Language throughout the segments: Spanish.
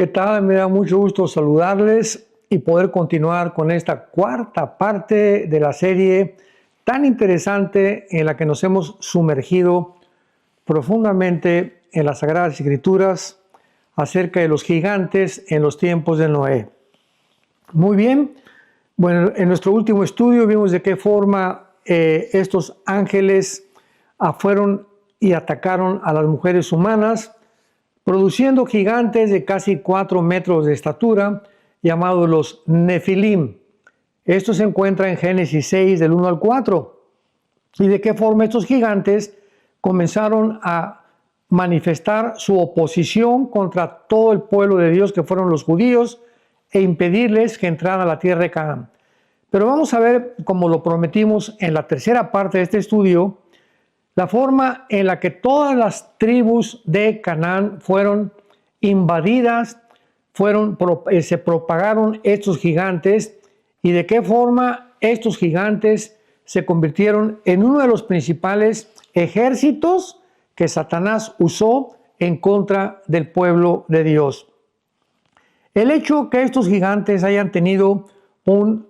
¿Qué tal? Me da mucho gusto saludarles y poder continuar con esta cuarta parte de la serie tan interesante en la que nos hemos sumergido profundamente en las Sagradas Escrituras acerca de los gigantes en los tiempos de Noé. Muy bien, bueno, en nuestro último estudio vimos de qué forma estos ángeles fueron y atacaron a las mujeres humanas, produciendo gigantes de casi 4 metros de estatura, llamados los Nefilim. Esto se encuentra en Génesis 6, del 1 al 4. Y de qué forma estos gigantes comenzaron a manifestar su oposición contra todo el pueblo de Dios, que fueron los judíos, e impedirles que entraran a la tierra de Canaán. Pero vamos a ver, como lo prometimos en la tercera parte de este estudio, la forma en la que todas las tribus de Canaán fueron invadidas, se propagaron estos gigantes, y de qué forma estos gigantes se convirtieron en uno de los principales ejércitos que Satanás usó en contra del pueblo de Dios. El hecho que estos gigantes hayan tenido un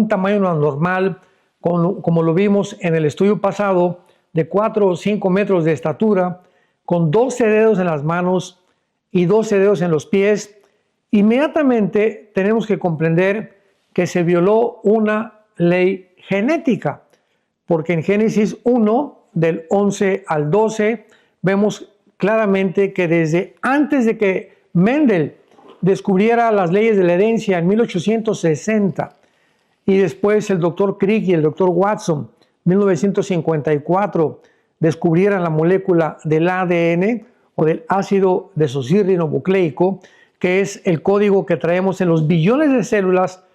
tamaño anormal, como lo vimos en el estudio pasado, de 4 o 5 metros de estatura, con 12 dedos en las manos y 12 dedos en los pies, inmediatamente tenemos que comprender que se violó una ley genética, porque en Génesis 1, del 11 al 12, vemos claramente que desde antes de que Mendel descubriera las leyes de la herencia en 1860, y después el doctor Crick y el doctor Watson, 1954, descubrieran la molécula del ADN o del ácido desoxirribonucleico, que es el código que traemos en los billones de células,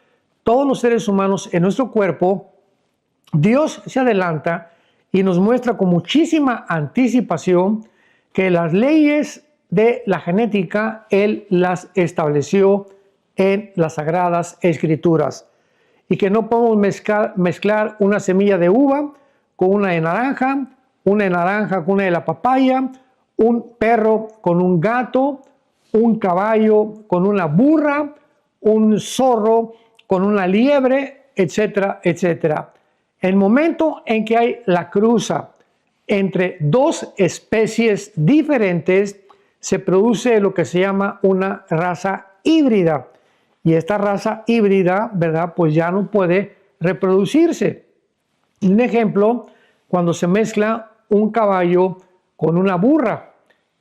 todos los seres humanos en nuestro cuerpo. Dios se adelanta y nos muestra con muchísima anticipación que las leyes de la genética Él las estableció en las Sagradas Escrituras, y que no podemos mezclar una semilla de uva con una de naranja con una de la papaya, un perro con un gato, un caballo con una burra, un zorro con una liebre, etcétera, etcétera. El momento en que hay la cruza entre dos especies diferentes, se produce lo que se llama una raza híbrida. Y esta raza híbrida, ¿verdad?, pues ya no puede reproducirse. Un ejemplo, cuando se mezcla un caballo con una burra,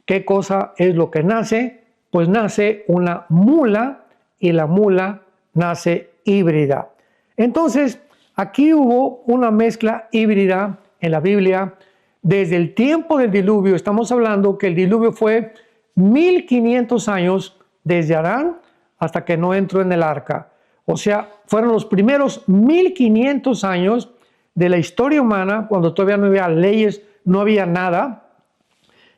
¿qué cosa es lo que nace? Pues nace una mula, y la mula nace híbrida. Entonces, aquí hubo una mezcla híbrida en la Biblia desde el tiempo del diluvio. Estamos hablando que el diluvio fue 1500 años desde Adán hasta que no entró en el arca. O sea, fueron los primeros 1500 años de la historia humana, cuando todavía no había leyes, no había nada,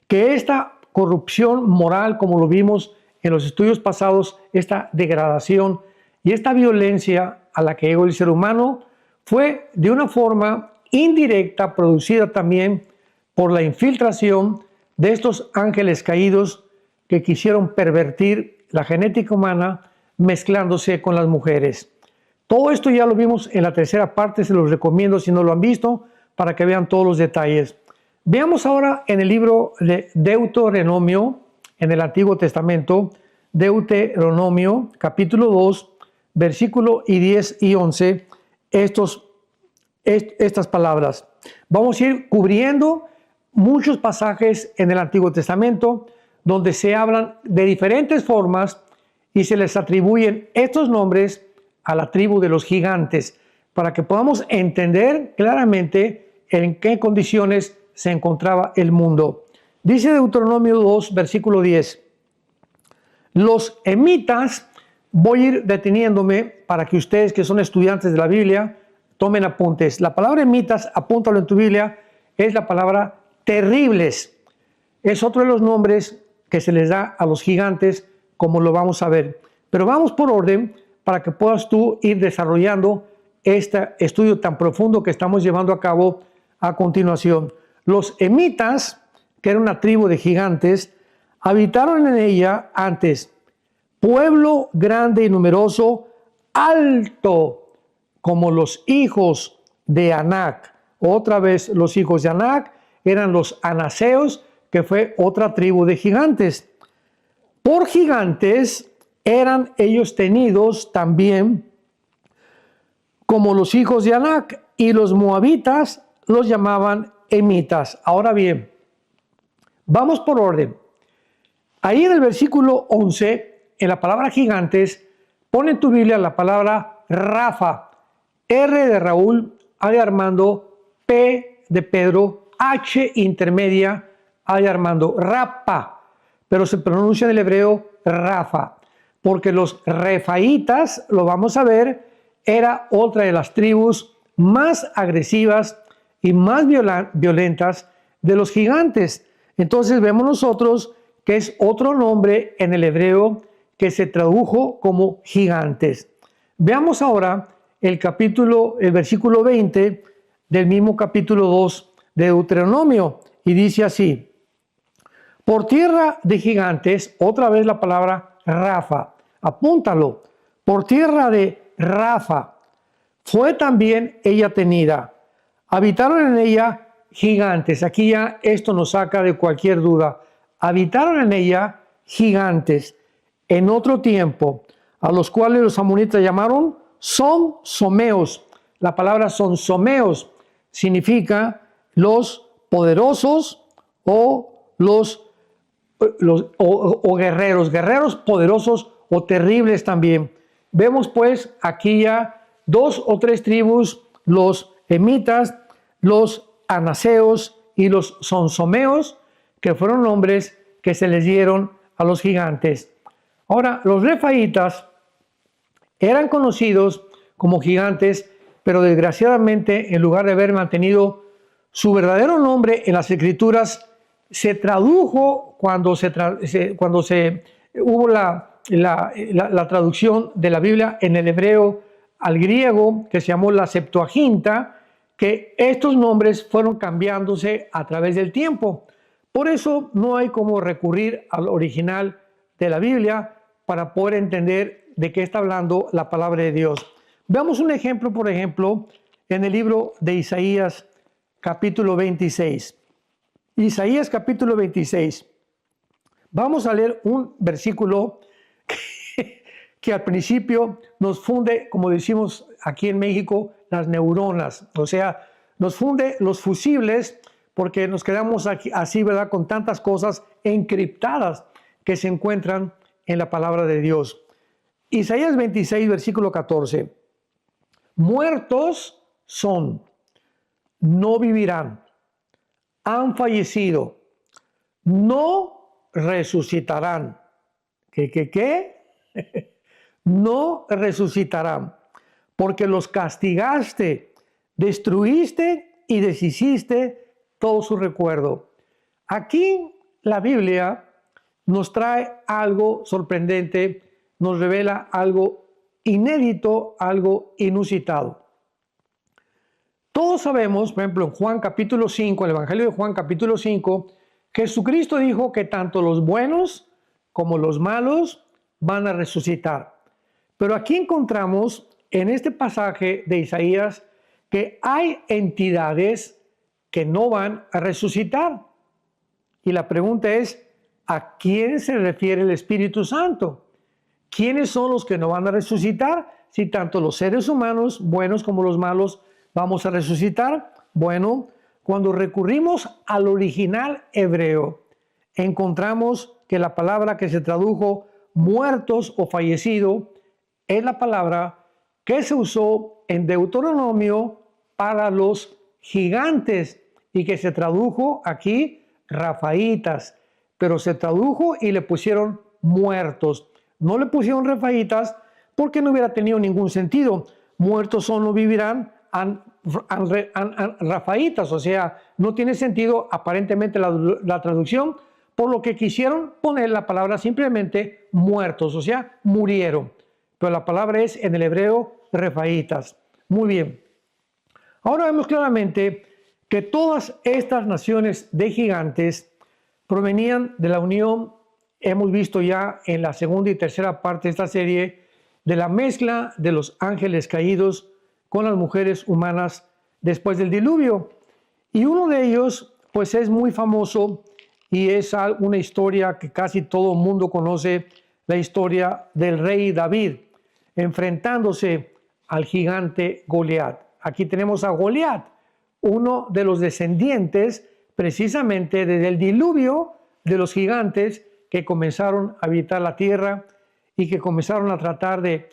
que esta corrupción moral, como lo vimos en los estudios pasados, esta degradación y esta violencia a la que llegó el ser humano, fue de una forma indirecta producida también por la infiltración de estos ángeles caídos que quisieron pervertir la genética humana mezclándose con las mujeres. Todo esto ya lo vimos en la tercera parte, se los recomiendo si no lo han visto, para que vean todos los detalles. Veamos ahora en el libro de Deuteronomio, en el Antiguo Testamento, Deuteronomio, capítulo 2, versículo 10 y 11, estas palabras. Vamos a ir cubriendo muchos pasajes en el Antiguo Testamento donde se hablan de diferentes formas y se les atribuyen estos nombres a la tribu de los gigantes, para que podamos entender claramente en qué condiciones se encontraba el mundo. Dice Deuteronomio 2, versículo 10. Los emitas, voy a ir deteniéndome para que ustedes que son estudiantes de la Biblia tomen apuntes. La palabra emitas, apúntalo en tu Biblia, es la palabra terribles. Es otro de los nombres que se les da a los gigantes, como lo vamos a ver. Pero vamos por orden para que puedas tú ir desarrollando este estudio tan profundo que estamos llevando a cabo a continuación. Los emitas, que era una tribu de gigantes, habitaron en ella antes, pueblo grande y numeroso, alto como los hijos de Anac. Otra vez los hijos de Anac eran los anaseos, que fue otra tribu de gigantes. Por gigantes eran ellos tenidos también como los hijos de Anac, y los moabitas los llamaban emitas. Ahora bien, vamos por orden. Ahí en el versículo 11, en la palabra gigantes, pone en tu Biblia la palabra Rafa. R de Raúl, A de Armando, P de Pedro, H intermedia, A de Armando, Rapa. Pero se pronuncia en el hebreo Rafa, porque los refaitas, lo vamos a ver, era otra de las tribus más agresivas y más violentas de los gigantes. Entonces vemos nosotros que es otro nombre en el hebreo que se tradujo como gigantes. Veamos ahora el versículo 20 del mismo capítulo 2 de Deuteronomio, y dice así: por tierra de gigantes, otra vez la palabra Rafa, apúntalo, por tierra de Rafa fue también ella tenida, habitaron en ella gigantes. Aquí ya esto nos saca de cualquier duda. Habitaron en ella gigantes en otro tiempo, a los cuales los amonitas llamaron sonsomeos. La palabra sonsomeos significa los poderosos o guerreros poderosos o terribles también. Vemos pues aquí ya 2 o 3 tribus, los emitas, los anaseos y los sonsomeos, que fueron nombres que se les dieron a los gigantes. Ahora, los refaitas eran conocidos como gigantes, pero desgraciadamente, en lugar de haber mantenido su verdadero nombre en las escrituras, se tradujo cuando hubo la traducción de la Biblia en el hebreo al griego, que se llamó la Septuaginta, que estos nombres fueron cambiándose a través del tiempo. Por eso no hay como recurrir al original de la Biblia para poder entender de qué está hablando la palabra de Dios. Veamos un ejemplo, por ejemplo, en el libro de Isaías, capítulo 26. Isaías, capítulo 26. Vamos a leer un versículo que al principio nos funde, como decimos aquí en México, las neuronas. O sea, nos funde los fusibles, porque nos quedamos aquí, así, ¿verdad?, con tantas cosas encriptadas que se encuentran en la palabra de Dios. Isaías 26, versículo 14. Muertos son, no vivirán. Han fallecido, no resucitarán. ¿Qué? No resucitarán, porque los castigaste, destruiste y deshiciste todo su recuerdo. Aquí la Biblia nos trae algo sorprendente, nos revela algo inédito, algo inusitado. Todos sabemos, por ejemplo, en Juan capítulo 5, el Evangelio de Juan capítulo 5, Jesucristo dijo que tanto los buenos como los malos van a resucitar. Pero aquí encontramos en este pasaje de Isaías que hay entidades que no van a resucitar. Y la pregunta es, ¿a quién se refiere el Espíritu Santo? ¿Quiénes son los que no van a resucitar? Si tanto los seres humanos, buenos como los malos, vamos a resucitar. Bueno, cuando recurrimos al original hebreo, encontramos que la palabra que se tradujo muertos o fallecido es la palabra que se usó en Deuteronomio para los gigantes y que se tradujo aquí rafaitas, pero se tradujo y le pusieron muertos. No le pusieron refaitas porque no hubiera tenido ningún sentido. Muertos son, no vivirán, rafaitas, o sea, no tiene sentido aparentemente la traducción, por lo que quisieron poner la palabra simplemente muertos, o sea, murieron. Pero la palabra es en el hebreo refaitas. Muy bien. Ahora vemos claramente que todas estas naciones de gigantes provenían de la unión hemos visto ya en la segunda y tercera parte de esta serie de la mezcla de los ángeles caídos con las mujeres humanas después del diluvio. Y uno de ellos, pues es muy famoso y es una historia que casi todo el mundo conoce, la historia del rey David enfrentándose al gigante Goliat. Aquí tenemos a Goliat, uno de los descendientes precisamente desde el diluvio de los gigantes que comenzaron a habitar la tierra y que comenzaron a tratar de,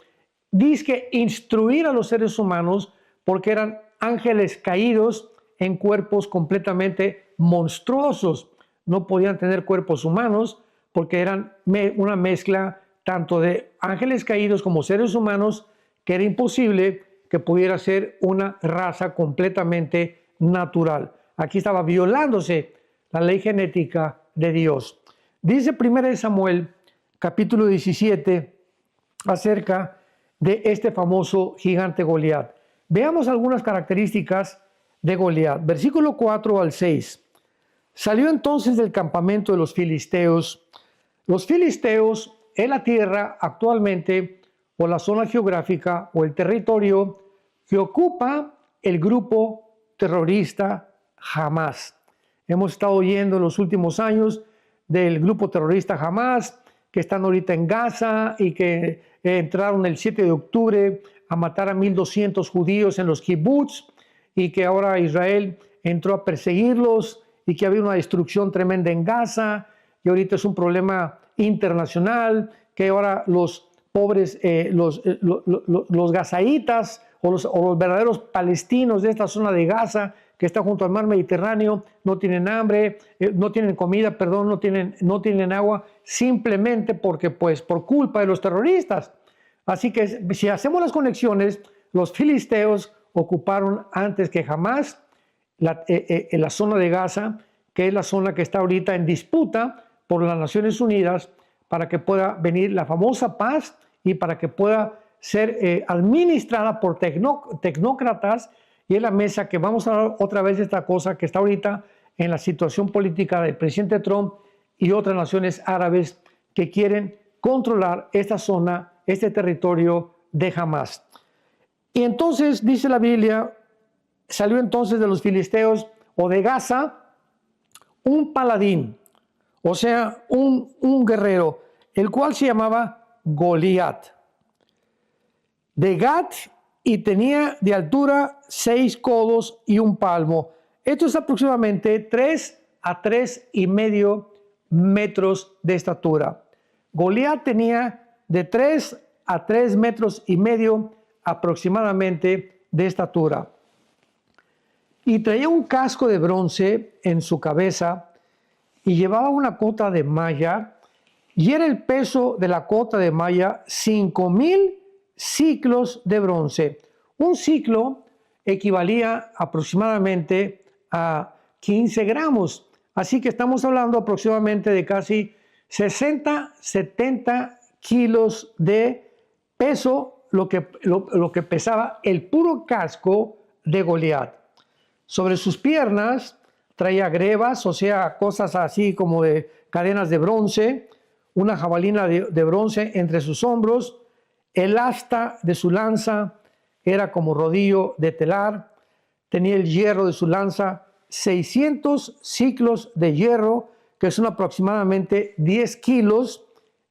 dizque, instruir a los seres humanos porque eran ángeles caídos en cuerpos completamente monstruosos. No podían tener cuerpos humanos porque eran una mezcla tanto de ángeles caídos como seres humanos que era imposible que pudiera ser una raza completamente natural. Aquí estaba violándose la ley genética de Dios. Dice 1 Samuel, capítulo 17, acerca de este famoso gigante Goliat. Veamos algunas características de Goliat. Versículo 4 al 6. Salió entonces del campamento de los filisteos. Los filisteos es la tierra actualmente, o la zona geográfica, o el territorio que ocupa el grupo terrorista Hamás. Hemos estado oyendo en los últimos años del grupo terrorista Hamás, que están ahorita en Gaza y que entraron el 7 de octubre a matar a 1,200 judíos en los kibbutz y que ahora Israel entró a perseguirlos y que había una destrucción tremenda en Gaza y ahorita es un problema internacional, que ahora los pobres, los gazaitas o los verdaderos palestinos de esta zona de Gaza que está junto al mar Mediterráneo no tienen hambre, no tienen comida, perdón, no tienen agua, simplemente porque pues por culpa de los terroristas. Así que si hacemos las conexiones, los filisteos ocuparon antes que jamás la zona de Gaza, que es la zona que está ahorita en disputa por las Naciones Unidas para que pueda venir la famosa paz y para que pueda ser administrada por tecnócratas. Y es la mesa que vamos a hablar otra vez de esta cosa que está ahorita en la situación política del presidente Trump y otras naciones árabes que quieren controlar esta zona, este territorio de Hamás. Y entonces dice la Biblia, salió entonces de los filisteos o de Gaza un paladín, o sea, un guerrero, el cual se llamaba Goliat, de Gat, y tenía de altura 6 codos y 1 palmo. Esto es aproximadamente 3 a 3,5 metros de estatura. Goliat tenía de 3 a 3,5 metros aproximadamente de estatura. Y traía un casco de bronce en su cabeza y llevaba una cota de malla, y era el peso de la cota de malla 5,000 ciclos de bronce. Un ciclo equivalía aproximadamente a 15 gramos. Así que estamos hablando aproximadamente de casi 60, 70 kilos de peso, lo que pesaba el puro casco de Goliat. Sobre sus piernas traía grebas, o sea, cosas así como de cadenas de bronce, una jabalina de bronce entre sus hombros. El asta de su lanza era como rodillo de telar. Tenía el hierro de su lanza 600 ciclos de hierro, que son aproximadamente 10 kilos,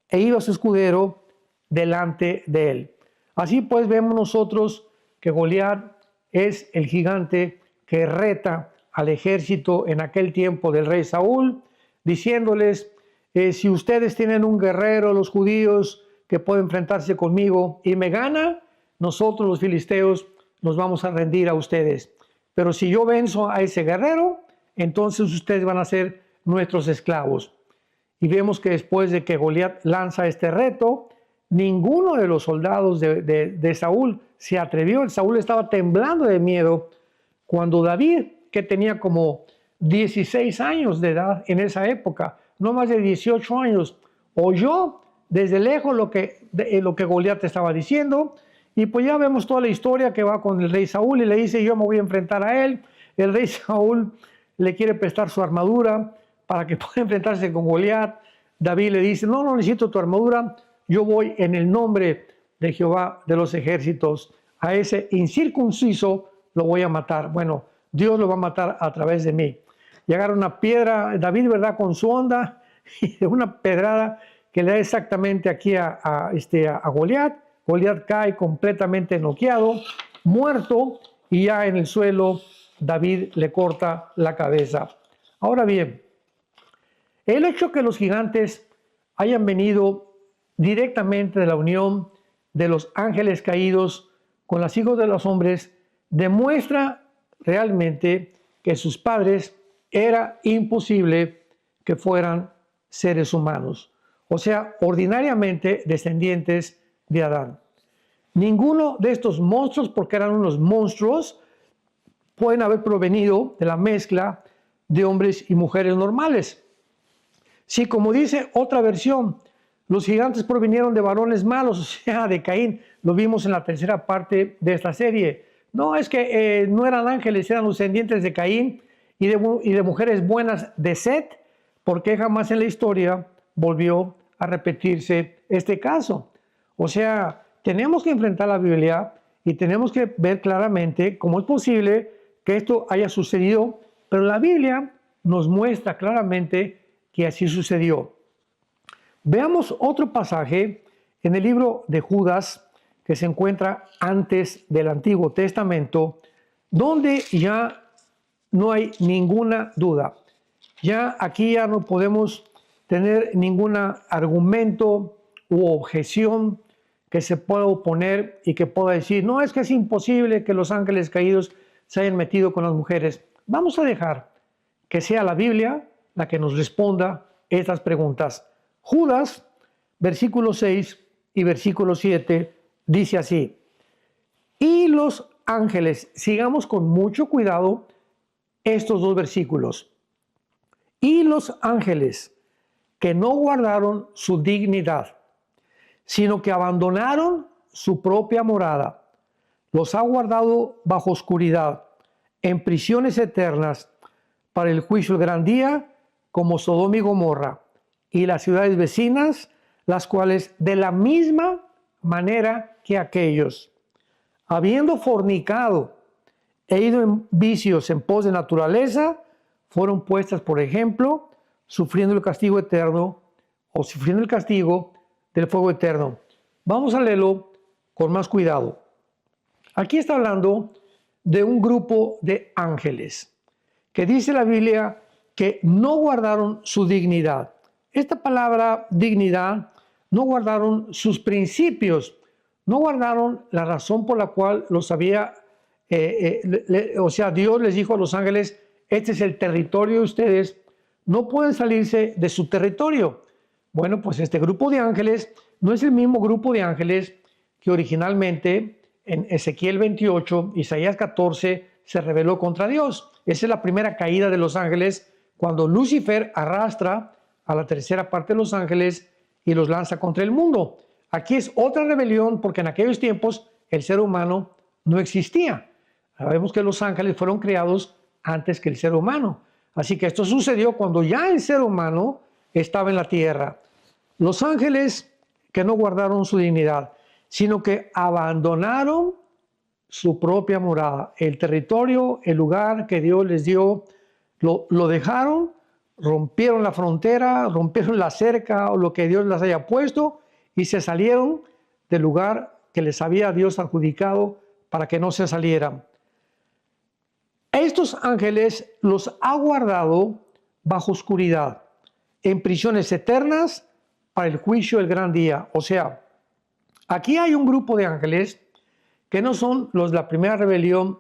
e iba su escudero delante de él. Así pues vemos nosotros que Goliat es el gigante que reta al ejército en aquel tiempo del rey Saúl, diciéndoles, si ustedes tienen un guerrero, los judíos, que puede enfrentarse conmigo y me gana, nosotros los filisteos nos vamos a rendir a ustedes. Pero si yo venzo a ese guerrero, entonces ustedes van a ser nuestros esclavos. Y vemos que después de que Goliat lanza este reto, ninguno de los soldados de Saúl se atrevió. Saúl estaba temblando de miedo cuando David, que tenía como 16 años de edad en esa época, no más de 18 años, oyó desde lejos lo que Goliat estaba diciendo. Y pues ya vemos toda la historia que va con el rey Saúl y le dice, yo me voy a enfrentar a él. El rey Saúl le quiere prestar su armadura para que pueda enfrentarse con Goliat. David le dice, no necesito tu armadura, yo voy en el nombre de Jehová de los ejércitos, a ese incircunciso lo voy a matar. Bueno, Dios lo va a matar a través de mí. Y agarra una piedra, David, ¿verdad?, con su onda, y una pedrada que le da exactamente aquí a Goliat. Goliat cae completamente noqueado, muerto, y ya en el suelo David le corta la cabeza. Ahora bien, el hecho que los gigantes hayan venido directamente de la unión de los ángeles caídos con los hijos de los hombres demuestra realmente que sus padres era imposible que fueran seres humanos, o sea, ordinariamente descendientes de Adán. Ninguno de estos monstruos, porque eran unos monstruos, pueden haber provenido de la mezcla de hombres y mujeres normales. Si, como dice otra versión, los gigantes provinieron de varones malos, o sea, de Caín, lo vimos en la tercera parte de esta serie. No, es que no eran ángeles, eran los descendientes de Caín y de mujeres buenas de Set, porque jamás en la historia volvió a repetirse este caso. O sea, tenemos que enfrentar la Biblia y tenemos que ver claramente cómo es posible que esto haya sucedido, pero la Biblia nos muestra claramente que así sucedió. Veamos otro pasaje en el libro de Judas que se encuentra antes del Antiguo Testamento, donde ya no hay ninguna duda. Ya aquí ya no podemos tener ningún argumento u objeción que se pueda oponer y que pueda decir, no, es que es imposible que los ángeles caídos se hayan metido con las mujeres. Vamos a dejar que sea la Biblia la que nos responda estas preguntas. Judas, versículo 6 y versículo 7, dice así, y los ángeles, sigamos con mucho cuidado estos dos versículos, y los ángeles que no guardaron su dignidad, sino que abandonaron su propia morada, los ha guardado bajo oscuridad, en prisiones eternas, para el juicio del gran día, como Sodoma y Gomorra, y las ciudades vecinas, las cuales de la misma manera que aquellos, habiendo fornicado e ido en vicios en pos de naturaleza, fueron puestas, por ejemplo, sufriendo el castigo eterno o sufriendo el castigo del fuego eterno. Vamos a leerlo con más cuidado. Aquí está hablando de un grupo de ángeles que dice la Biblia que no guardaron su dignidad. Esta palabra dignidad, no guardaron sus principios, no guardaron la razón por la cual los había, o sea, Dios les dijo a los ángeles, este es el territorio de ustedes, no pueden salirse de su territorio. Bueno, pues este grupo de ángeles no es el mismo grupo de ángeles que originalmente en Ezequiel 28, Isaías 14, se rebeló contra Dios. Esa es la primera caída de los ángeles, cuando Lucifer arrastra a la tercera parte de los ángeles y los lanza contra el mundo. Aquí es otra rebelión porque en aquellos tiempos el ser humano no existía. Sabemos que los ángeles fueron creados antes que el ser humano. Así que esto sucedió cuando ya el ser humano estaba en la tierra. Los ángeles que no guardaron su dignidad, sino que abandonaron su propia morada, el territorio, el lugar que Dios les dio, lo dejaron, rompieron la frontera, rompieron la cerca o lo que Dios les haya puesto y se salieron del lugar que les había Dios adjudicado para que no se salieran. Estos ángeles los ha guardado bajo oscuridad, en prisiones eternas para el juicio del gran día. O sea, aquí hay un grupo de ángeles que no son los de la primera rebelión.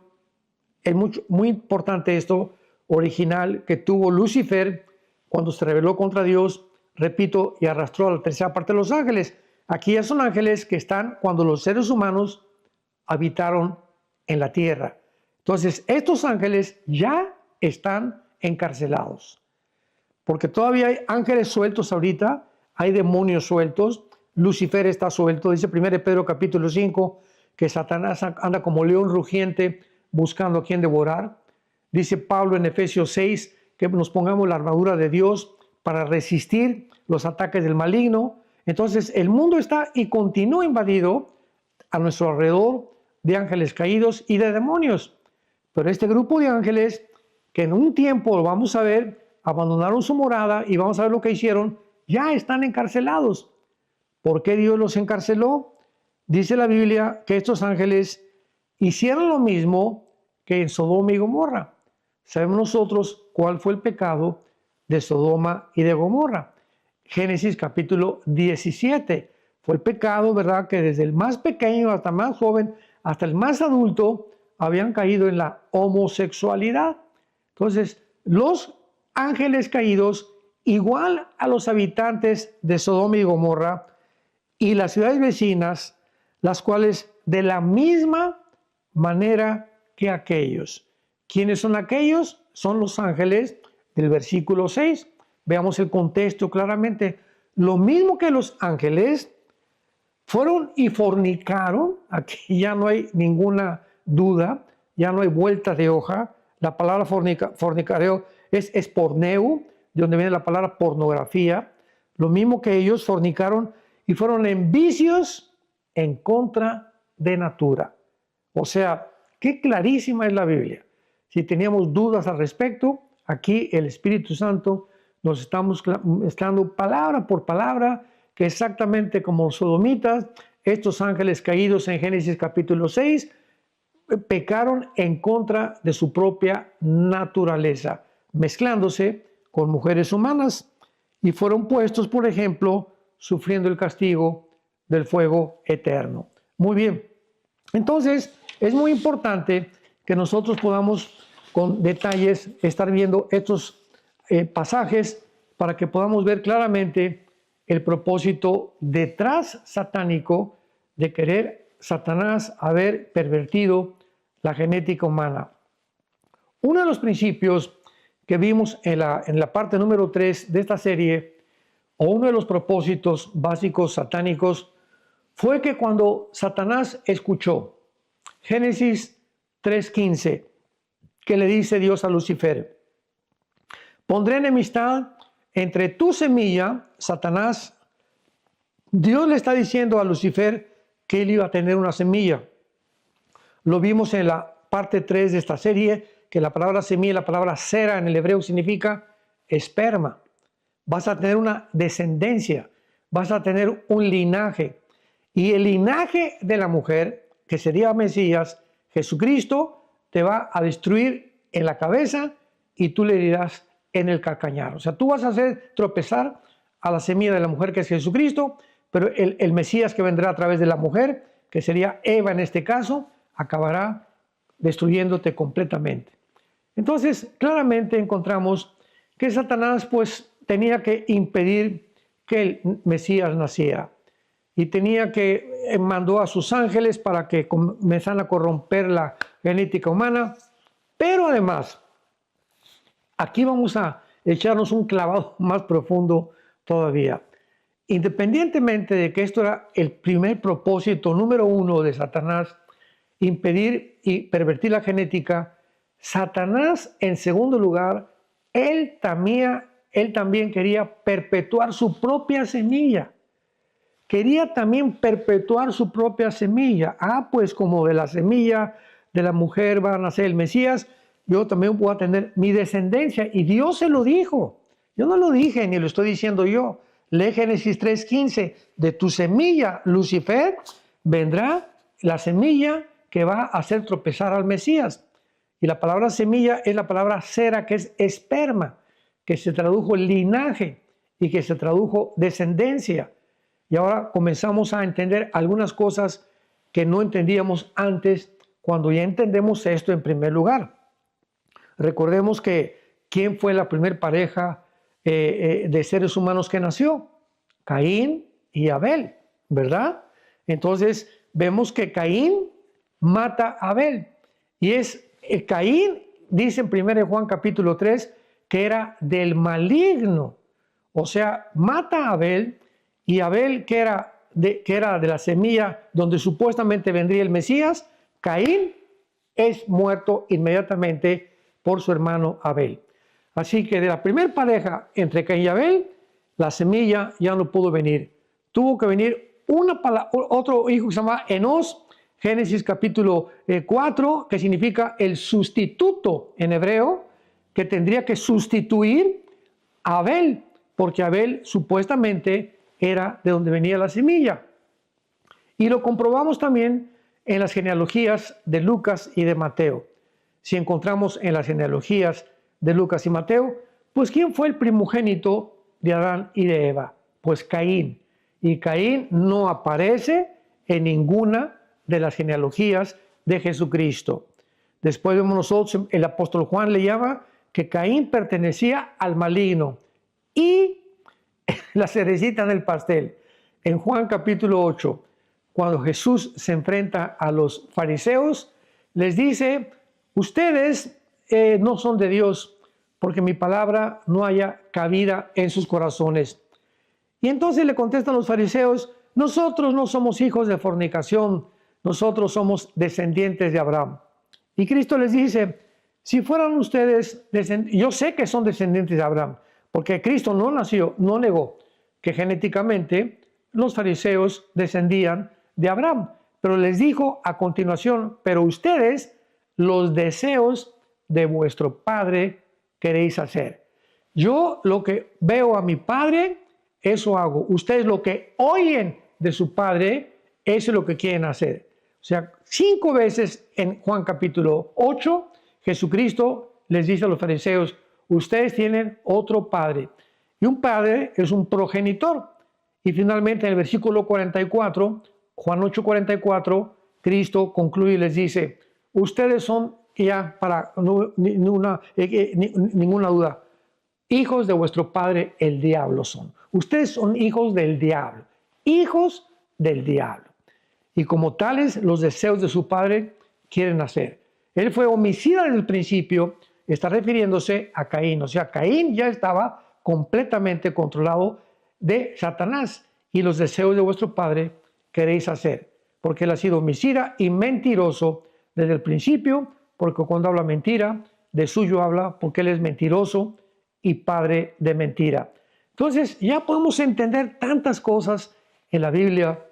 Es muy importante esto, original, que tuvo Lucifer cuando se rebeló contra Dios, repito, y arrastró a la tercera parte de los ángeles. Aquí ya son ángeles que están cuando los seres humanos habitaron en la tierra. Entonces, estos ángeles ya están encarcelados, porque todavía hay ángeles sueltos ahorita, hay demonios sueltos, Lucifer está suelto, dice 1 Pedro capítulo 5, que Satanás anda como león rugiente buscando a quien devorar. Dice Pablo en Efesios 6 que nos pongamos la armadura de Dios para resistir los ataques del maligno. Entonces el mundo está y continúa invadido a nuestro alrededor de ángeles caídos y de demonios. Pero este grupo de ángeles, que en un tiempo lo vamos a ver, abandonaron su morada y vamos a ver lo que hicieron, ya están encarcelados. ¿Por qué Dios los encarceló? Dice la Biblia que estos ángeles hicieron lo mismo que en Sodoma y Gomorra. Sabemos nosotros cuál fue el pecado de Sodoma y de Gomorra. Génesis capítulo 17. Fue el pecado, ¿verdad?, que desde el más pequeño hasta el más joven, hasta el más adulto, habían caído en la homosexualidad. Entonces, los ángeles caídos, igual a los habitantes de Sodoma y Gomorra y las ciudades vecinas, las cuales de la misma manera que aquellos. ¿Quiénes son aquellos? Son los ángeles del versículo 6. Veamos el contexto claramente. Lo mismo que los ángeles fueron y fornicaron, aquí ya no hay ninguna duda, ya no hay vuelta de hoja. La palabra fornicareo es esporneu, de donde viene la palabra pornografía. Lo mismo que ellos fornicaron y fueron en vicios en contra de natura. O sea, qué clarísima es la Biblia. Si teníamos dudas al respecto, aquí el Espíritu Santo nos está mostrando palabra por palabra que exactamente como los sodomitas, estos ángeles caídos en Génesis capítulo 6, pecaron en contra de su propia naturaleza, mezclándose con mujeres humanas y fueron puestos, por ejemplo, sufriendo el castigo del fuego eterno. Muy bien. Entonces, es muy importante que nosotros podamos con detalles estar viendo estos pasajes para que podamos ver claramente el propósito detrás satánico de querer Satanás haber pervertido la genética humana. Uno de los principios que vimos en la parte número 3 de esta serie, o uno de los propósitos básicos satánicos, fue que cuando Satanás escuchó Génesis 3:15, que le dice Dios a Lucifer: pondré enemistad entre tu semilla, Satanás. Dios le está diciendo a Lucifer que él iba a tener una semilla. Lo vimos en la parte 3 de esta serie, que la palabra semilla, la palabra cera en el hebreo significa esperma. Vas a tener una descendencia, vas a tener un linaje. Y el linaje de la mujer, que sería Mesías, Jesucristo, te va a destruir en la cabeza y tú le herirás en el calcañar. O sea, tú vas a hacer tropezar a la semilla de la mujer, que es Jesucristo, pero el Mesías que vendrá a través de la mujer, que sería Eva en este caso, acabará destruyéndote completamente. Entonces, claramente encontramos que Satanás pues tenía que impedir que el Mesías naciera y tenía que mandó a sus ángeles para que comenzaran a corromper la genética humana, pero además, aquí vamos a echarnos un clavado más profundo todavía. Independientemente de que esto era el primer propósito número 1 de Satanás, impedir y pervertir la genética, Satanás, en segundo lugar, él también quería perpetuar su propia semilla. Quería también perpetuar su propia semilla. Pues como de la semilla de la mujer va a nacer el Mesías, yo también voy a tener mi descendencia. Y Dios se lo dijo. Yo no lo dije ni lo estoy diciendo yo. Lee Génesis 3:15. De tu semilla, Lucifer, vendrá la semilla que va a hacer tropezar al Mesías. Y la palabra semilla es la palabra cera, que es esperma, que se tradujo linaje y que se tradujo descendencia. Y ahora comenzamos a entender algunas cosas que no entendíamos antes, cuando ya entendemos esto en primer lugar. Recordemos que ¿quién fue la primera pareja de seres humanos que nació? Caín y Abel, ¿verdad? Entonces vemos que Caín mata a Abel. Y Caín, dice en 1 Juan capítulo 3, que era del maligno. O sea, mata a Abel, y Abel, que era de la semilla donde supuestamente vendría el Mesías, Caín es muerto inmediatamente por su hermano Abel. Así que de la primera pareja entre Caín y Abel, la semilla ya no pudo venir. Tuvo que venir otro hijo que se llama Enos, Génesis capítulo 4, que significa el sustituto en hebreo, que tendría que sustituir a Abel, porque Abel supuestamente era de donde venía la semilla. Y lo comprobamos también en las genealogías de Lucas y de Mateo. Si encontramos en las genealogías de Lucas y Mateo, pues ¿quién fue el primogénito de Adán y de Eva? Pues Caín. Y Caín no aparece en ninguna de las genealogías de Jesucristo. Después vemos nosotros, el apóstol Juan le llama que Caín pertenecía al maligno. Y la cerecita en el pastel, en Juan capítulo 8, cuando Jesús se enfrenta a los fariseos, les dice, ustedes no son de Dios, porque mi palabra no haya cabida en sus corazones. Y entonces le contestan los fariseos, nosotros no somos hijos de fornicación, nosotros somos descendientes de Abraham. Y Cristo les dice, si fueran ustedes, yo sé que son descendientes de Abraham, porque Cristo no negó que genéticamente los fariseos descendían de Abraham, pero les dijo a continuación, pero ustedes los deseos de vuestro padre queréis hacer. Yo lo que veo a mi padre, eso hago. Ustedes lo que oyen de su padre, eso es lo que quieren hacer. O sea, 5 veces en Juan capítulo 8, Jesucristo les dice a los fariseos, ustedes tienen otro padre. Y un padre es un progenitor. Y finalmente en el versículo 44, Juan 8:44, Cristo concluye y les dice, ustedes son ya para ninguna duda, hijos de vuestro padre el diablo son. Ustedes son hijos del diablo, hijos del diablo. Y como tales, los deseos de su padre quieren hacer. Él fue homicida desde el principio, está refiriéndose a Caín. O sea, Caín ya estaba completamente controlado de Satanás. Y los deseos de vuestro padre queréis hacer. Porque él ha sido homicida y mentiroso desde el principio, porque cuando habla mentira, de suyo habla, porque él es mentiroso y padre de mentira. Entonces, ya podemos entender tantas cosas en la Biblia,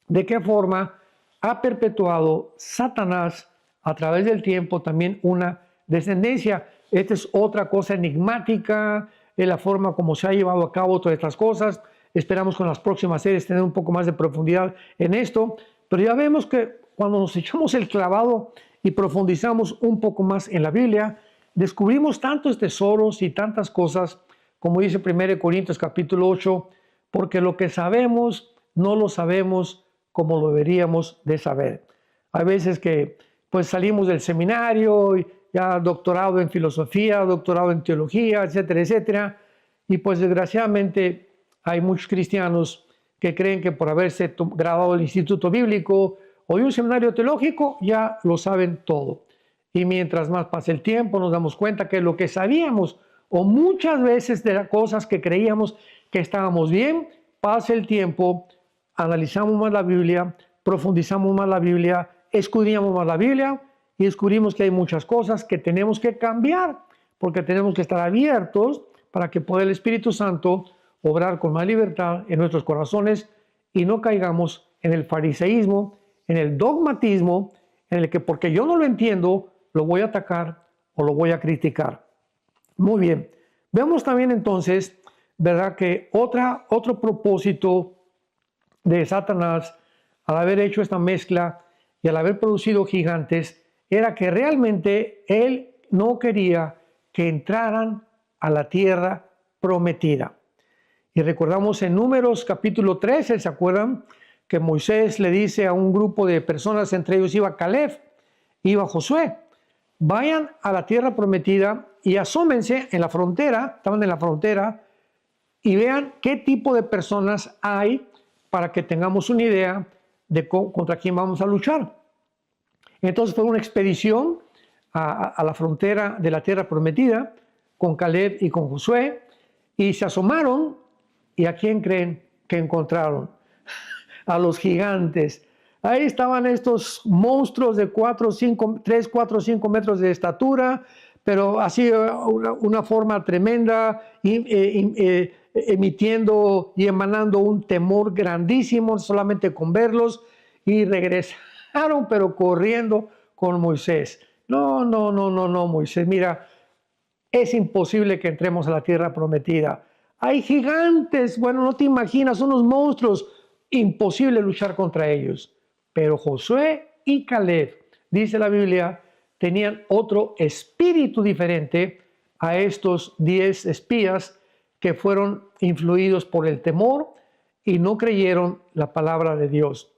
de qué forma ha perpetuado Satanás a través del tiempo también una descendencia. Esta es otra cosa enigmática, en la forma como se ha llevado a cabo todas estas cosas. Esperamos con las próximas series tener un poco más de profundidad en esto, pero ya vemos que cuando nos echamos el clavado y profundizamos un poco más en la Biblia, descubrimos tantos tesoros y tantas cosas, como dice 1 Corintios capítulo 8, porque lo que sabemos no lo sabemos como lo deberíamos de saber. Hay veces que pues salimos del seminario, ya doctorado en filosofía, doctorado en teología, etcétera, etcétera, y pues desgraciadamente hay muchos cristianos que creen que por haberse graduado del Instituto Bíblico o de un seminario teológico ya lo saben todo. Y mientras más pasa el tiempo nos damos cuenta que lo que sabíamos o muchas veces de las cosas que creíamos que estábamos bien, pasa el tiempo, analizamos más la Biblia, profundizamos más la Biblia, escudriñamos más la Biblia y descubrimos que hay muchas cosas que tenemos que cambiar porque tenemos que estar abiertos para que pueda el Espíritu Santo obrar con más libertad en nuestros corazones y no caigamos en el fariseísmo, en el dogmatismo, en el que porque yo no lo entiendo, lo voy a atacar o lo voy a criticar. Muy bien. Vemos también entonces, ¿verdad?, que otro propósito de Satanás al haber hecho esta mezcla y al haber producido gigantes era que realmente él no quería que entraran a la tierra prometida. Y recordamos en Números capítulo 13, ¿se acuerdan? Que Moisés le dice a un grupo de personas, entre ellos iba Caleb, iba Josué, vayan a la tierra prometida y asómense en la frontera, estaban en la frontera, y vean qué tipo de personas hay para que tengamos una idea de contra quién vamos a luchar. Entonces fue una expedición a la frontera de la tierra prometida con Caleb y con Josué, y se asomaron, ¿y a quién creen que encontraron? A los gigantes. Ahí estaban estos monstruos de 3, 4, 5 metros de estatura, pero así una forma tremenda, emitiendo y emanando un temor grandísimo solamente con verlos, y regresaron pero corriendo con Moisés. No, no, no, no, no, Moisés, mira, es imposible que entremos a la tierra prometida. Hay gigantes, bueno, no te imaginas, unos monstruos, imposible luchar contra ellos. Pero Josué y Caleb, dice la Biblia, tenían otro espíritu diferente a estos 10 espías que fueron influidos por el temor y no creyeron la palabra de Dios.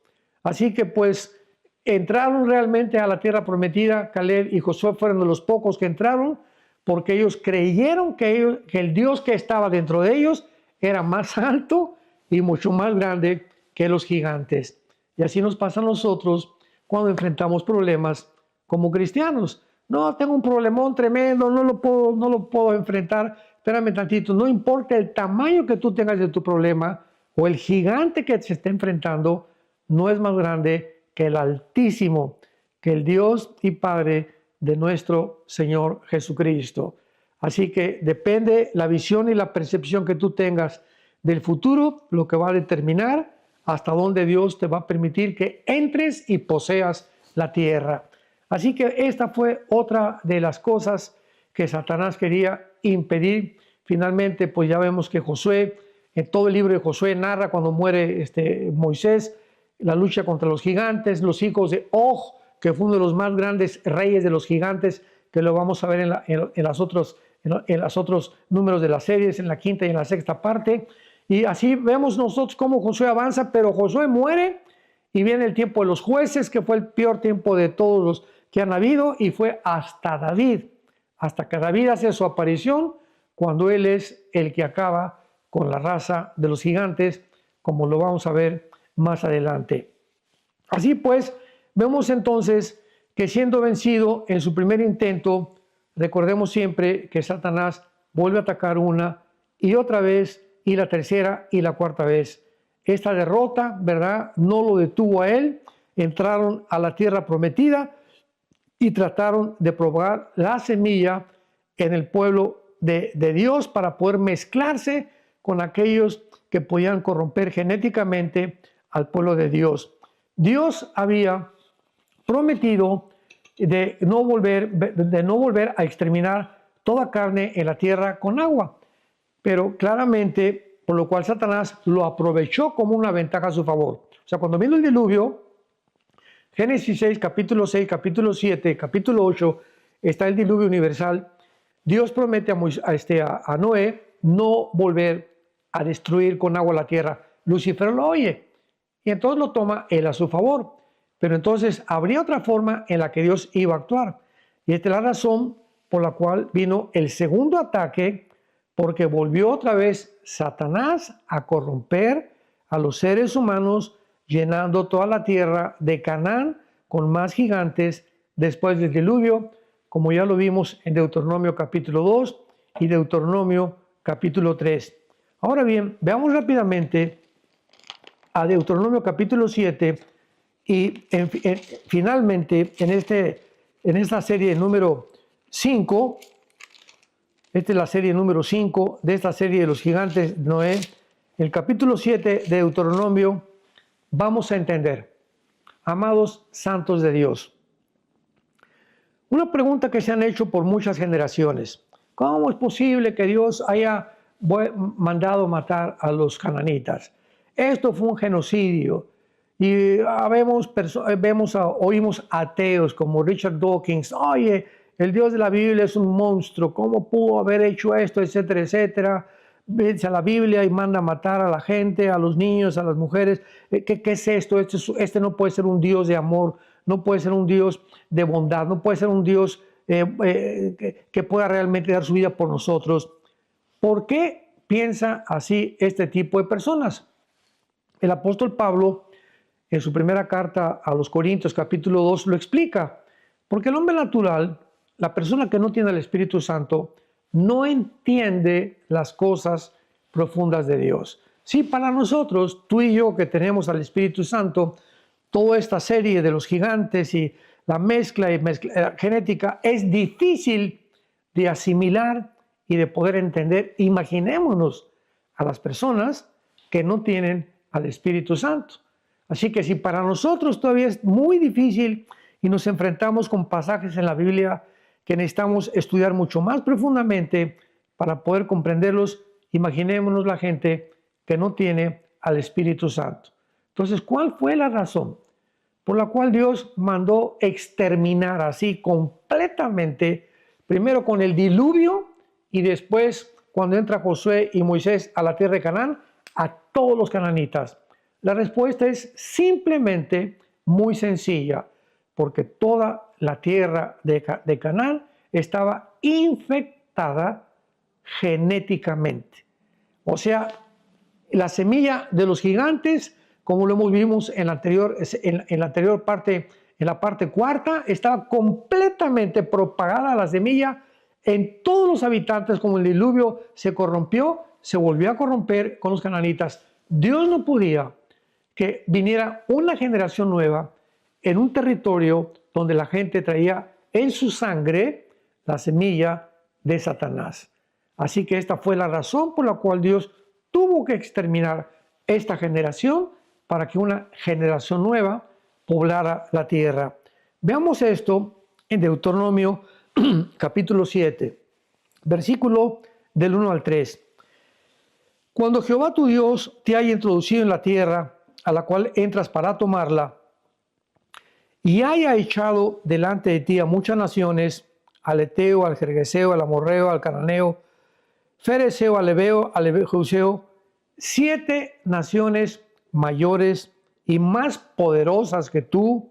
Así que pues entraron realmente a la tierra prometida. Caleb y Josué fueron de los pocos que entraron, porque ellos creyeron que el Dios que estaba dentro de ellos era más alto y mucho más grande que los gigantes. Y así nos pasa a nosotros cuando enfrentamos problemas como cristianos. No, tengo un problemón tremendo, no lo puedo enfrentar. Espérame tantito, no importa el tamaño que tú tengas de tu problema o el gigante que se esté enfrentando, no es más grande que el Altísimo, que el Dios y Padre de nuestro Señor Jesucristo. Así que depende la visión y la percepción que tú tengas del futuro, lo que va a determinar hasta dónde Dios te va a permitir que entres y poseas la tierra. Así que esta fue otra de las cosas que Satanás quería impedir. Finalmente, pues ya vemos que Josué, en todo el libro de Josué narra cuando muere Moisés, la lucha contra los gigantes, los hijos de Og, que fue uno de los más grandes reyes de los gigantes, que lo vamos a ver en los otros números de las series, en la quinta y en la sexta parte. Y así vemos nosotros cómo Josué avanza, pero Josué muere y viene el tiempo de los jueces, que fue el peor tiempo de todos los que han habido, y fue hasta David, hasta que David hace su aparición, cuando él es el que acaba con la raza de los gigantes, como lo vamos a ver más adelante. Así pues, vemos entonces que siendo vencido en su primer intento, recordemos siempre que Satanás vuelve a atacar una y otra vez, y la tercera y la cuarta vez. Esta derrota, ¿verdad?, no lo detuvo a él. Entraron a la tierra prometida y trataron de propagar la semilla en el pueblo de Dios para poder mezclarse con aquellos que podían corromper genéticamente al pueblo de Dios. Dios había prometido de no volver a exterminar toda carne en la tierra con agua, pero claramente, por lo cual Satanás lo aprovechó como una ventaja a su favor. O sea, cuando vino el diluvio, Génesis 6, capítulo 6, capítulo 7, capítulo 8, está el diluvio universal. Dios promete a Noé no volver a destruir con agua la tierra. Lucifer lo oye y entonces lo toma él a su favor. Pero entonces habría otra forma en la que Dios iba a actuar. Y esta es la razón por la cual vino el segundo ataque, porque volvió otra vez Satanás a corromper a los seres humanos, llenando toda la tierra de Canaán con más gigantes después del diluvio, como ya lo vimos en Deuteronomio capítulo 2 y Deuteronomio capítulo 3. Ahora bien, veamos rápidamente a Deuteronomio capítulo 7 y finalmente en esta serie número 5, esta es la serie número 5 de esta serie de los gigantes de Noé, el capítulo 7 de Deuteronomio, vamos a entender, amados santos de Dios, una pregunta que se han hecho por muchas generaciones: ¿cómo es posible que Dios haya mandado matar a los cananitas? Esto fue un genocidio. Y oímos ateos como Richard Dawkins: oye, el Dios de la Biblia es un monstruo, ¿cómo pudo haber hecho esto? Etcétera, etcétera. Vete a la Biblia y manda a matar a la gente, a los niños, a las mujeres. ¿Qué es esto? Este no puede ser un Dios de amor, no puede ser un Dios de bondad, no puede ser un Dios que pueda realmente dar su vida por nosotros. ¿Por qué piensa así este tipo de personas? El apóstol Pablo, en su primera carta a los Corintios, capítulo 2, lo explica. Porque el hombre natural, la persona que no tiene el Espíritu Santo, no entiende las cosas profundas de Dios. Sí, para nosotros, tú y yo que tenemos al Espíritu Santo, toda esta serie de los gigantes y la mezcla genética es difícil de asimilar y de poder entender. Imaginémonos a las personas que no tienen al Espíritu Santo. Así que si para nosotros todavía es muy difícil y nos enfrentamos con pasajes en la Biblia que necesitamos estudiar mucho más profundamente para poder comprenderlos, imaginémonos la gente que no tiene al Espíritu Santo. Entonces, ¿cuál fue la razón por la cual Dios mandó exterminar así completamente, primero con el diluvio y después cuando entra Josué y Moisés a la tierra de Canaán, a todos los cananitas? La respuesta es simplemente muy sencilla, porque toda la tierra de Canaán estaba infectada genéticamente. O sea, la semilla de los gigantes, como lo vimos en la anterior parte, en la parte cuarta, estaba completamente propagada la semilla en todos los habitantes. Como el diluvio se corrompió, se volvió a corromper con los cananitas. Dios no podía que viniera una generación nueva en un territorio donde la gente traía en su sangre la semilla de Satanás. Así que esta fue la razón por la cual Dios tuvo que exterminar esta generación para que una generación nueva poblara la tierra. Veamos esto en Deuteronomio capítulo 7, versículo del 1 al 3. Cuando Jehová tu Dios te haya introducido en la tierra a la cual entras para tomarla, y haya echado delante de ti a muchas naciones, al Eteo, al Gergeseo, al Amorreo, al Cananeo, Fereseo, al Ebeo, al Jebuseo, 7 naciones mayores y más poderosas que tú,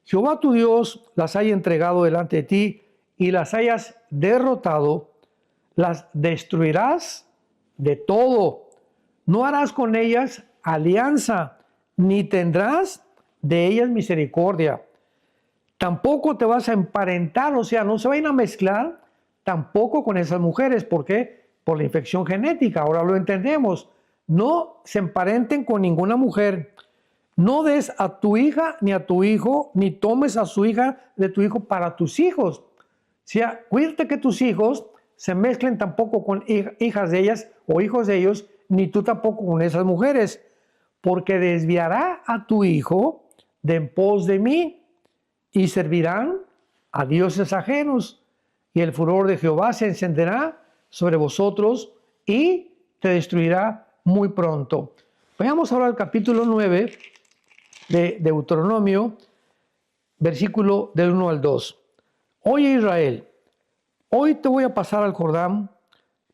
Jehová tu Dios las haya entregado delante de ti y las hayas derrotado, las destruirás de todo. No harás con ellas alianza, ni tendrás de ellas misericordia. Tampoco te vas a emparentar, o sea, no se vayan a mezclar tampoco con esas mujeres. ¿Por qué? Por la infección genética. Ahora lo entendemos. No se emparenten con ninguna mujer. No des a tu hija ni a tu hijo, ni tomes a su hija de tu hijo para tus hijos. O sea, cuídate que tus hijos se mezclen tampoco con hijas de ellas o hijos de ellos, ni tú tampoco con esas mujeres, porque desviará a tu hijo de en pos de mí y servirán a dioses ajenos, y el furor de Jehová se encenderá sobre vosotros y te destruirá muy pronto. Veamos ahora el capítulo 9 de Deuteronomio, versículo del 1 al 2. Oye Israel, hoy te voy a pasar al Jordán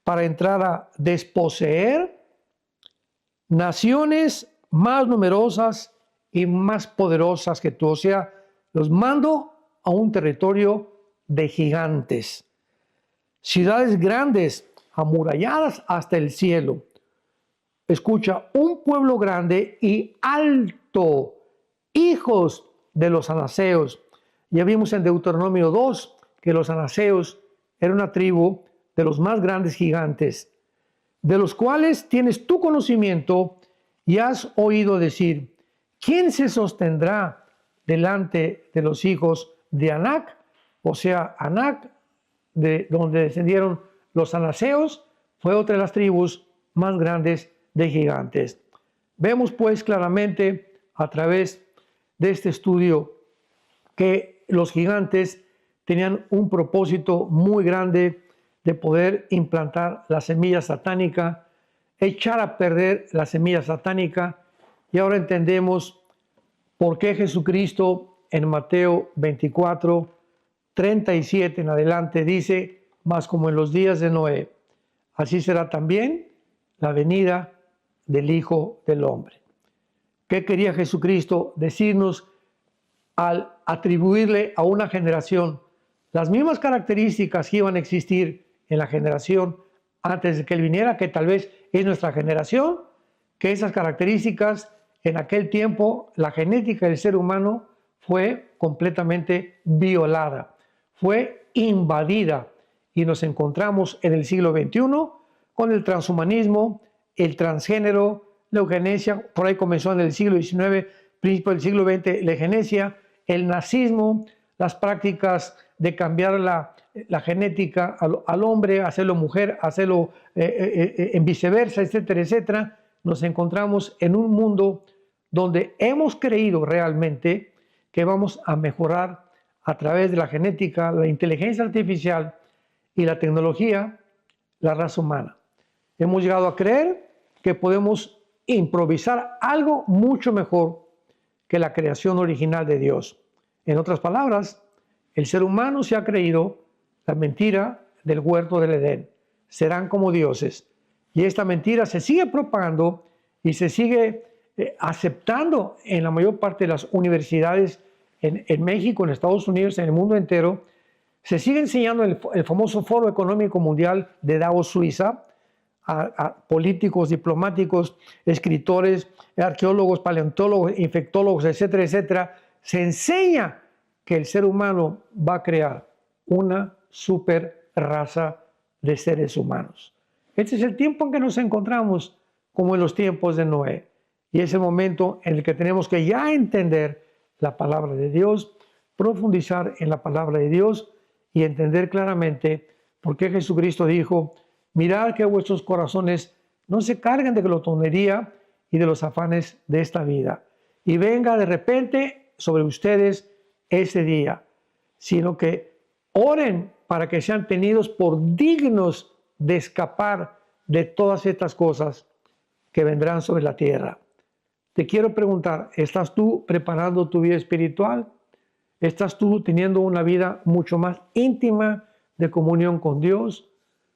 para entrar a desposeer naciones más numerosas y más poderosas que tú. O sea, los mando a un territorio de gigantes, ciudades grandes, amuralladas hasta el cielo. Escucha, un pueblo grande y alto, hijos de los anaseos. Ya vimos en Deuteronomio 2 que los anaseos eran una tribu de los más grandes gigantes, de los cuales tienes tu conocimiento y has oído decir, ¿quién se sostendrá delante de los hijos de Anac? O sea, Anac, de donde descendieron los anaseos, fue otra de las tribus más grandes de gigantes. Vemos pues claramente a través de este estudio que los gigantes tenían un propósito muy grande de poder implantar la semilla satánica, echar a perder la semilla satánica. Y ahora entendemos por qué Jesucristo en Mateo 24, 37 en adelante dice, mas como en los días de Noé, así será también la venida del Hijo del Hombre. ¿Qué quería Jesucristo decirnos al atribuirle a una generación las mismas características que iban a existir en la generación antes de que Él viniera, que tal vez es nuestra generación, que esas características en aquel tiempo, la genética del ser humano fue completamente violada, fue invadida y nos encontramos en el siglo XXI con el transhumanismo, el transgénero, la eugenesia, por ahí comenzó en el siglo XIX, principio del siglo XX, la eugenesia, el nazismo, las prácticas de cambiar la genética al hombre, hacerlo mujer, hacerlo en viceversa, etcétera, etcétera, nos encontramos en un mundo donde hemos creído realmente que vamos a mejorar a través de la genética, la inteligencia artificial y la tecnología, la raza humana. Hemos llegado a creer que podemos improvisar algo mucho mejor que la creación original de Dios. En otras palabras, el ser humano se ha creído la mentira del huerto del Edén. Serán como dioses. Y esta mentira se sigue propagando y se sigue aceptando en la mayor parte de las universidades en México, en Estados Unidos, en el mundo entero. Se sigue enseñando el famoso Foro Económico Mundial de Davos, Suiza, a políticos, diplomáticos, escritores, arqueólogos, paleontólogos, infectólogos, etcétera, etcétera. Se enseña que el ser humano va a crear una super raza de seres humanos. Este es el tiempo en que nos encontramos, como en los tiempos de Noé. Y es el momento en el que tenemos que ya entender la palabra de Dios, profundizar en la palabra de Dios y entender claramente por qué Jesucristo dijo: mirad que vuestros corazones no se carguen de glotonería y de los afanes de esta vida, y venga de repente sobre ustedes ese día, sino que oren para que sean tenidos por dignos de escapar de todas estas cosas que vendrán sobre la tierra. Te quiero preguntar, ¿estás tú preparando tu vida espiritual? ¿Estás tú teniendo una vida mucho más íntima de comunión con Dios?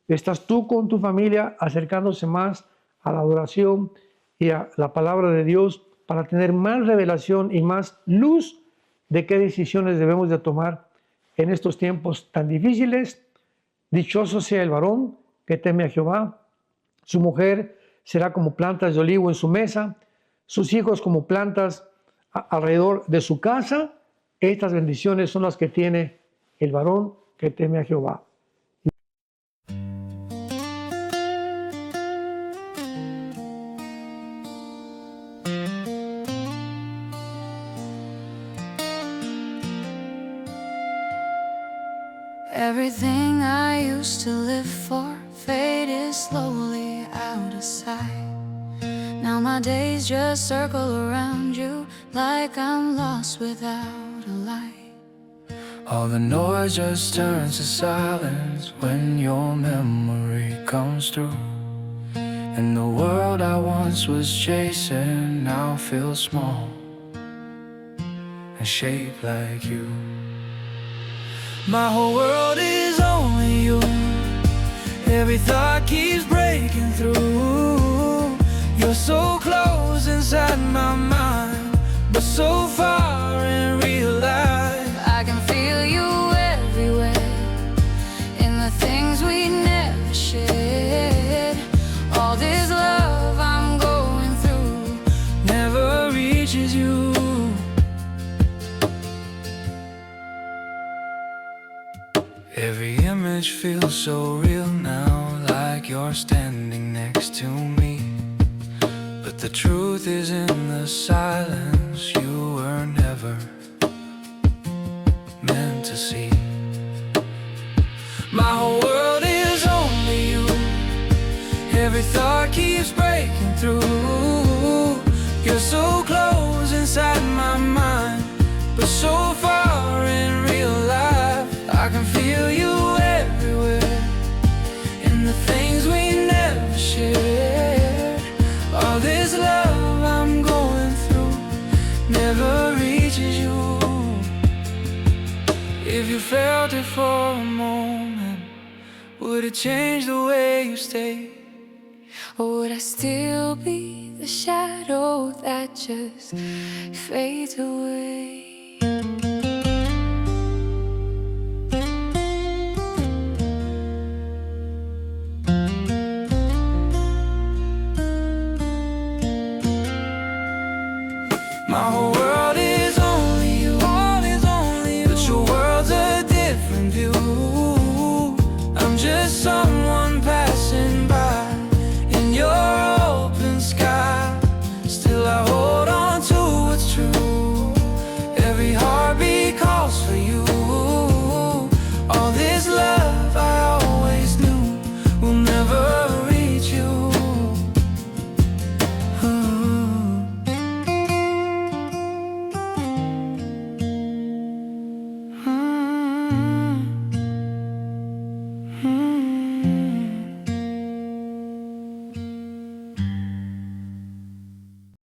¿Estás tú con tu familia acercándose más a la adoración y a la palabra de Dios para tener más revelación y más luz de qué decisiones debemos de tomar en estos tiempos tan difíciles? Dichoso sea el varón que teme a Jehová. Su mujer será como plantas de olivo en su mesa, sus hijos como plantas alrededor de su casa. Estas bendiciones son las que tiene el varón que teme a Jehová. Everything I used to live for faded slowly out of sight. Now my days just circle around you like I'm lost without a light. All the noise just turns to silence when your memory comes through. And the world I once was chasing now feels small and shaped like you. My whole world is only you. Every thought keeps breaking through. You're so close inside my mind, but so far in real life. I can feel you everywhere, in the things we never shared. All this love I'm going through never reaches you. Every image feels so real now, like you're standing next to me. But the truth is in the silence, you were never meant to see. My whole world is only you. Every thought keeps breaking through. You're so close inside my mind, but so far in real life. I can feel you everywhere, in the things we never shared. All this love I'm going through never reaches you. If you felt it for a moment, would it change the way you stay? Or would I still be the shadow that just fades away? My whole world is only you, all is only you. But your world's a different view. I'm just someone passing by in your open sky. Still I hold on to what's true. Mm.